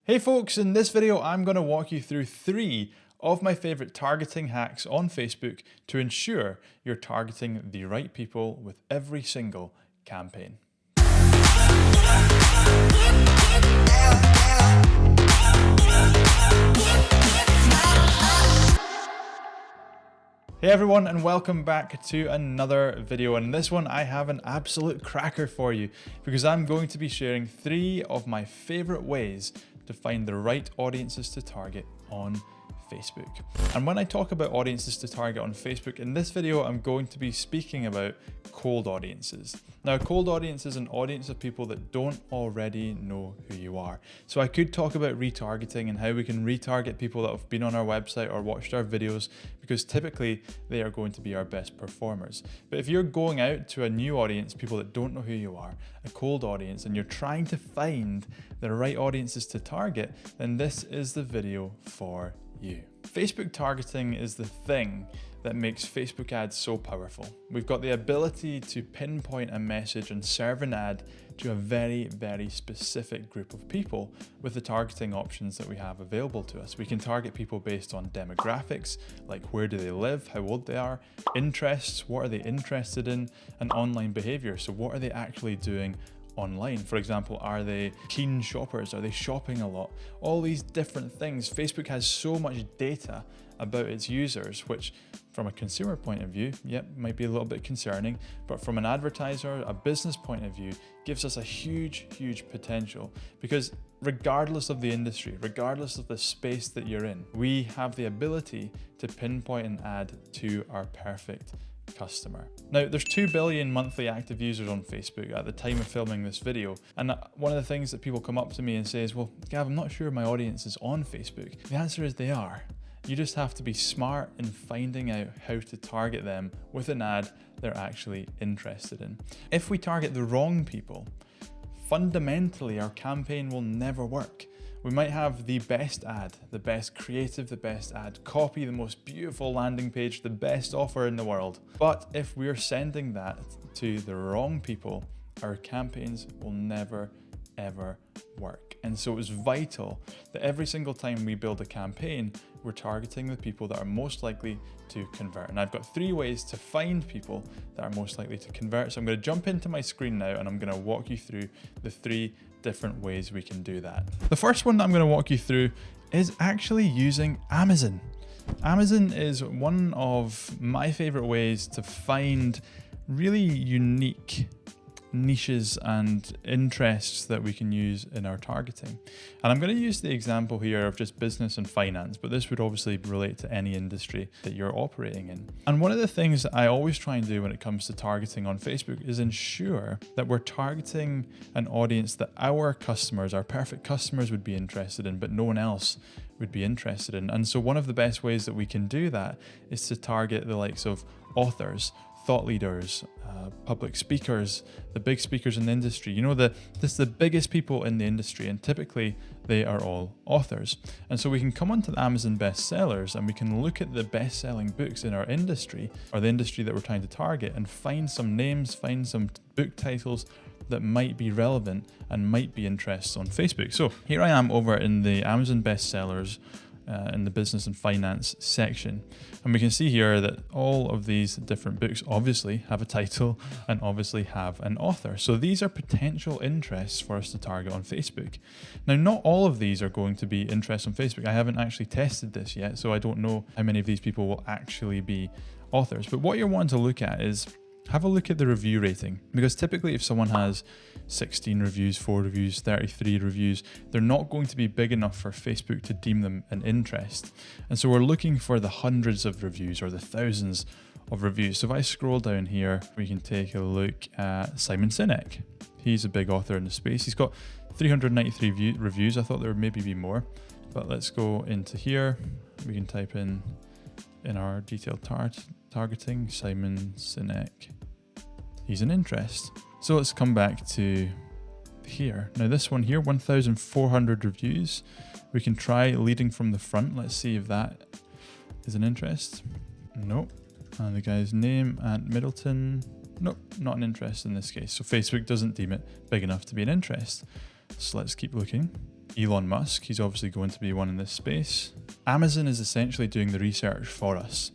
Hey folks, in this video I'm going to walk you through 3 of my favorite targeting hacks on Facebook to ensure you're targeting the right people with every single campaign. Hey everyone, and welcome back to another video. And in this one I have an absolute cracker for you because I'm going to be sharing 3 of my favorite ways to find the right audiences to target on Facebook. And when I talk about audiences to target on Facebook, in this video I'm going to be speaking about cold audiences. Now, a cold audience is an audience of people that don't already know who you are. So I could talk about retargeting and how we can retarget people that have been on our website or watched our videos, because typically they are going to be our best performers. But if you're going out to a new audience, people that don't know who you are, a cold audience, and you're trying to find the right audiences to target, then this is the video for you. Facebook targeting is the thing that makes Facebook ads so powerful. We've got the ability to pinpoint a message and serve an ad to a very, very specific group of people with the targeting options that we have available to us. We can target people based on demographics, like where do they live, how old they are, interests, what are they interested in, and online behavior. So what are they actually doing online? For example, are they keen shoppers? Are they shopping a lot? All these different things. Facebook has so much data about its users, which from a consumer point of view, might be a little bit concerning, but from an advertiser, a business point of view, gives us a huge, huge potential, because regardless of the industry, regardless of the space that you're in, we have the ability to pinpoint an ad to our perfect customer. Now, there's 2 billion monthly active users on Facebook at the time of filming this video. And one of the things that people come up to me and say is, well, Gav, I'm not sure my audience is on Facebook. The answer is they are. You just have to be smart in finding out how to target them with an ad they're actually interested in. If we target the wrong people, fundamentally our campaign will never work. We might have the best ad, the best creative, the best ad copy, the most beautiful landing page, the best offer in the world. But if we're sending that to the wrong people, our campaigns will never, ever work. And so it's vital that every single time we build a campaign, we're targeting the people that are most likely to convert. And I've got 3 ways to find people that are most likely to convert. So I'm going to jump into my screen now and I'm going to walk you through the 3 different ways we can do that. The first one that I'm going to walk you through is actually using Amazon. Amazon is one of my favorite ways to find really unique niches and interests that we can use in our targeting. And I'm going to use the example here of just business and finance, but this would obviously relate to any industry that you're operating in. And one of the things that I always try and do when it comes to targeting on Facebook is ensure that we're targeting an audience that our customers, our perfect customers, would be interested in, but no one else would be interested in. And so one of the best ways that we can do that is to target the likes of authors, thought leaders, public speakers, the big speakers in the industry. You know, the biggest people in the industry, and typically they are all authors. And so we can come onto the Amazon bestsellers and we can look at the best-selling books in our industry, or the industry that we're trying to target, and find some names, find some book titles that might be relevant and might be interests on Facebook. So here I am over in the Amazon bestsellers in the business and finance section. And we can see here that all of these different books obviously have a title and obviously have an author. So these are potential interests for us to target on Facebook. Now, not all of these are going to be interests on Facebook. I haven't actually tested this yet, so I don't know how many of these people will actually be authors. But what you're wanting to look at is have a look at the review rating, because typically if someone has 16 reviews, 4 reviews, 33 reviews, they're not going to be big enough for Facebook to deem them an interest. And so we're looking for the hundreds of reviews or the thousands of reviews. So if I scroll down here, we can take a look at Simon Sinek. He's a big author in the space. He's got 393 reviews. I thought there would maybe be more, but let's go into here. We can type in our detailed targeting, Simon Sinek. He's an interest. So let's come back to here. Now this one here, 1,400 reviews. We can try leading from the front. Let's see if that is an interest. Nope. And the guy's name, Ant Middleton. Nope, not an interest in this case. So Facebook doesn't deem it big enough to be an interest. So let's keep looking. Elon Musk. He's obviously going to be one in this space. Amazon is essentially doing the research for us,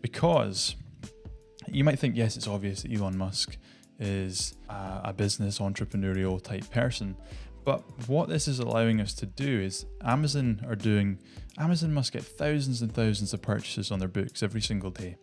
because you might think, yes, it's obvious that Elon Musk is a business entrepreneurial type person. But what this is allowing us to do is Amazon must get thousands and thousands of purchases on their books every single day.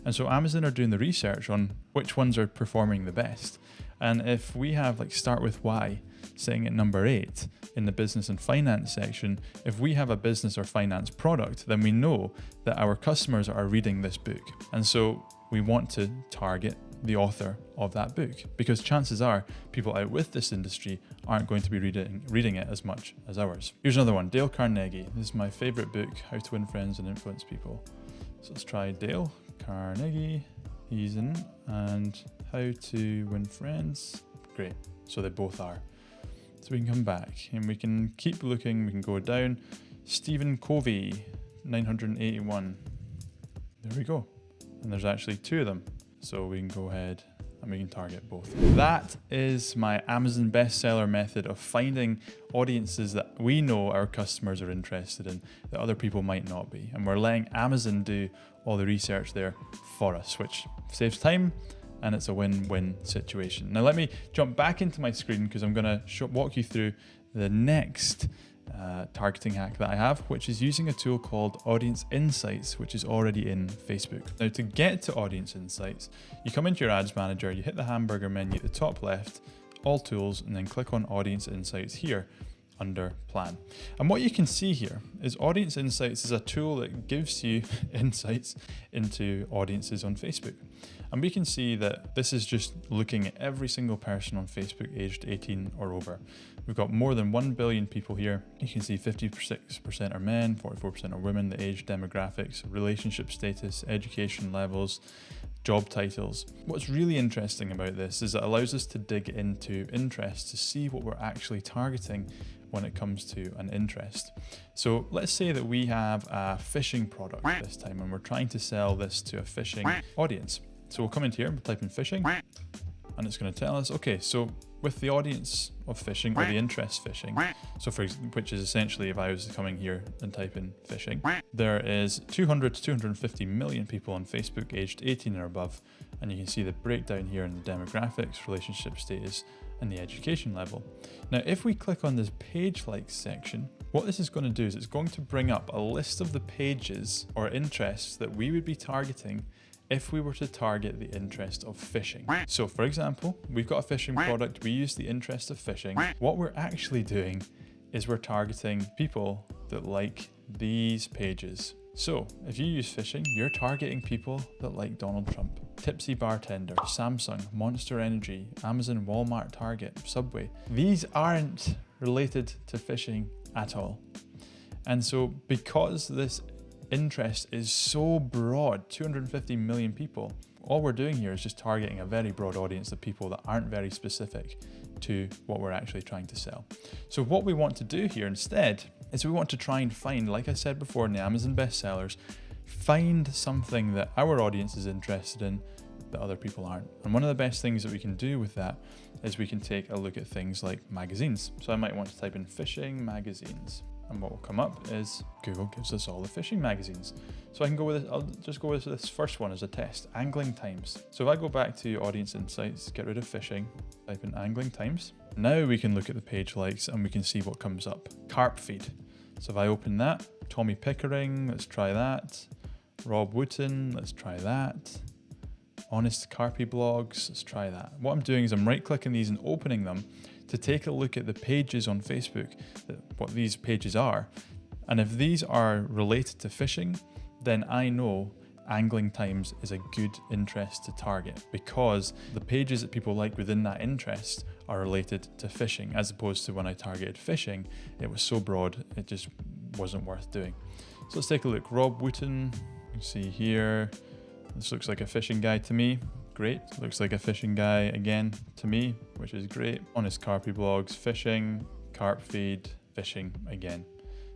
And so Amazon are doing the research on which ones are performing the best. And if we have like Start With Why sitting at number 8 in the business and finance section, if we have a business or finance product, then we know that our customers are reading this book. And so we want to target the author of that book, because chances are people out with this industry aren't going to be reading it as much as ours. Here's another one, Dale Carnegie. This is my favorite book, How to Win Friends and Influence People. So let's try Dale Carnegie. He's in, and How to Win Friends. Great. So they both are. So we can come back and we can keep looking. We can go down. Stephen Covey, 981. There we go. And there's actually 2 of them. So we can go ahead and we can target both. That is my Amazon bestseller method of finding audiences that we know our customers are interested in that other people might not be. And we're letting Amazon do all the research there for us, which saves time, and it's a win-win situation. Now let me jump back into my screen, because I'm going to walk you through the next targeting hack that I have, which is using a tool called Audience Insights, which is already in Facebook. Now, to get to Audience Insights, you come into your Ads Manager, you hit the hamburger menu at the top left, All Tools, and then click on Audience Insights here under Plan. And what you can see here is Audience Insights is a tool that gives you insights into audiences on Facebook. And we can see that this is just looking at every single person on Facebook aged 18 or over. We've got more than 1 billion people here. You can see 56% are men, 44% are women, the age demographics, relationship status, education levels, job titles. What's really interesting about this is it allows us to dig into interests to see what we're actually targeting when it comes to an interest. So let's say that we have a fishing product this time and we're trying to sell this to a fishing audience. So we'll come into here and we'll type in fishing, and it's going to tell us, okay, so with the audience of fishing, or the interest fishing, so which is essentially if I was coming here and type in fishing, there is 200 to 250 million people on Facebook aged 18 or above, and you can see the breakdown here in the demographics, relationship status, and the education level. Now, if we click on this page likes section, what this is going to do is it's going to bring up a list of the pages or interests that we would be targeting if we were to target the interest of fishing. So for example, we've got a fishing product, we use the interest of fishing. What we're actually doing is we're targeting people that like these pages. So if you use fishing, you're targeting people that like Donald Trump, Tipsy Bartender, Samsung, Monster Energy, Amazon, Walmart, Target, Subway. These aren't related to fishing at all. And so because this interest is so broad, 250 million people, all we're doing here is just targeting a very broad audience of people that aren't very specific to what we're actually trying to sell. So what we want to do here instead is we want to try and find, like I said before in the Amazon bestsellers, find something that our audience is interested in that other people aren't. And one of the best things that we can do with that is we can take a look at things like magazines. So I might want to type in fishing magazines. And what will come up is Google gives us all the fishing magazines. So I can go with it. I'll just go with this first one as a test, Angling Times. So if I go back to Audience Insights, get rid of fishing, type in Angling Times. Now we can look at the page likes and we can see what comes up. Carp feed. So if I open that, Tommy Pickering, let's try that. Rob Wooten, let's try that. Honest Carpy Blogs, let's try that. What I'm doing is I'm right clicking these and opening them to take a look at the pages on Facebook, what these pages are. And if these are related to fishing, then I know Angling Times is a good interest to target, because the pages that people like within that interest are related to fishing, as opposed to when I targeted fishing, it was so broad, it just wasn't worth doing. So let's take a look. Rob Wooten, you can see here, this looks like a fishing guy to me. Great. Looks like a fishing guy again to me, which is great. Honest Carpy Blogs, fishing, carp feed, fishing again.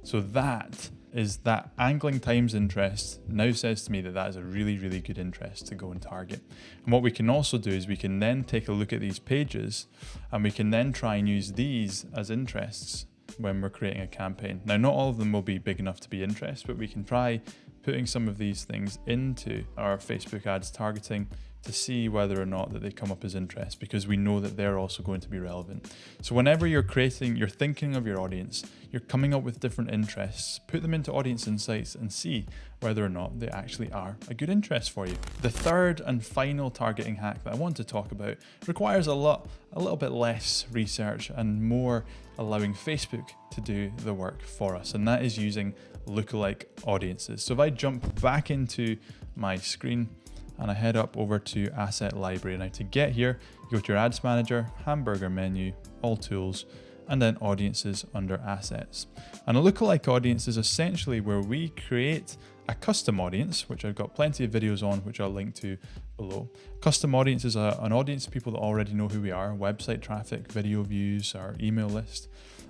So that is that Angling Times interest now says to me that that is a really, really good interest to go and target. And what we can also do is we can then take a look at these pages and we can then try and use these as interests when we're creating a campaign. Now, not all of them will be big enough to be interest, but we can try putting some of these things into our Facebook ads targeting to see whether or not that they come up as interest, because we know that they're also going to be relevant. So whenever you're thinking of your audience, you're coming up with different interests, put them into audience insights and see whether or not they actually are a good interest for you. The third and final targeting hack that I want to talk about requires a little bit less research and more allowing Facebook to do the work for us, and that is using lookalike audiences. So if I jump back into my screen and I head up over to Asset Library. Now to get here, you go to your Ads Manager, Hamburger menu, All Tools, and then Audiences under Assets. And a lookalike audience is essentially where we create a custom audience, which I've got plenty of videos on, which I'll link to below. Custom audience is an audience of people that already know who we are, website traffic, video views, our email list.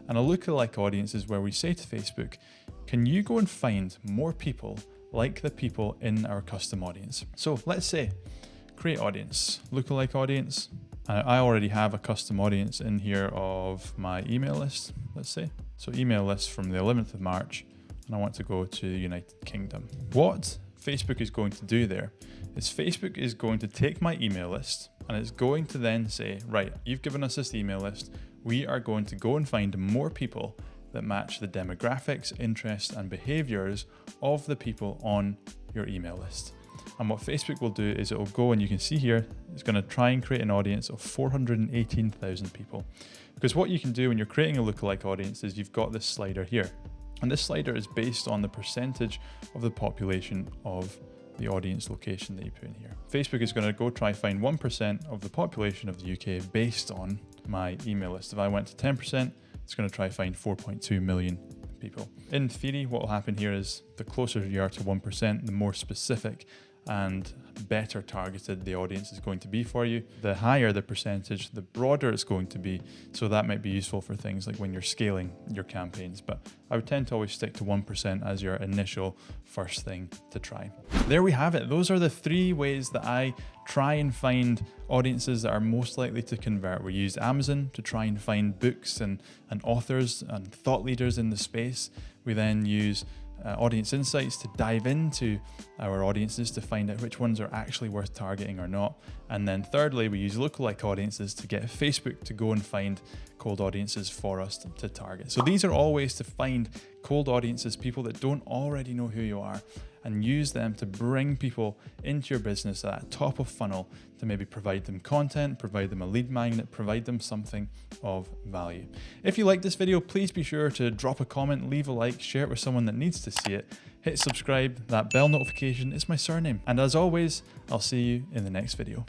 And a lookalike audience is where we say to Facebook, can you go and find more people like the people in our custom audience? So let's say create audience, lookalike audience. I already have a custom audience in here of my email list, let's say. So email list from the 11th of March, and I want to go to the United Kingdom. What Facebook is going to do there is Facebook is going to take my email list and it's going to then say, right, you've given us this email list. We are going to go and find more people that match the demographics, interests, and behaviors of the people on your email list. And what Facebook will do is it will go, and you can see here, it's going to try and create an audience of 418,000 people. Because what you can do when you're creating a lookalike audience is you've got this slider here. And this slider is based on the percentage of the population of the audience location that you put in here. Facebook is going to go try find 1% of the population of the UK based on my email list. If I went to 10%, it's going to try find 4.2 million people. In theory, what will happen here is the closer you are to 1%, the more specific and better targeted the audience is going to be for you. The higher the percentage, the broader it's going to be. So that might be useful for things like when you're scaling your campaigns. But I would tend to always stick to 1% as your initial first thing to try. There we have it. Those are the 3 ways that I try and find audiences that are most likely to convert. We use Amazon to try and find books and authors and thought leaders in the space. We then use audience insights to dive into our audiences to find out which ones are actually worth targeting or not. And then thirdly, we use lookalike audiences to get Facebook to go and find cold audiences for us to target. So these are all ways to find cold audiences, people that don't already know who you are, and use them to bring people into your business at that top of funnel to maybe provide them content, provide them a lead magnet, provide them something of value. If you like this video, please be sure to drop a comment, leave a like, share it with someone that needs to see it, hit subscribe, that bell notification is my surname. And as always, I'll see you in the next video.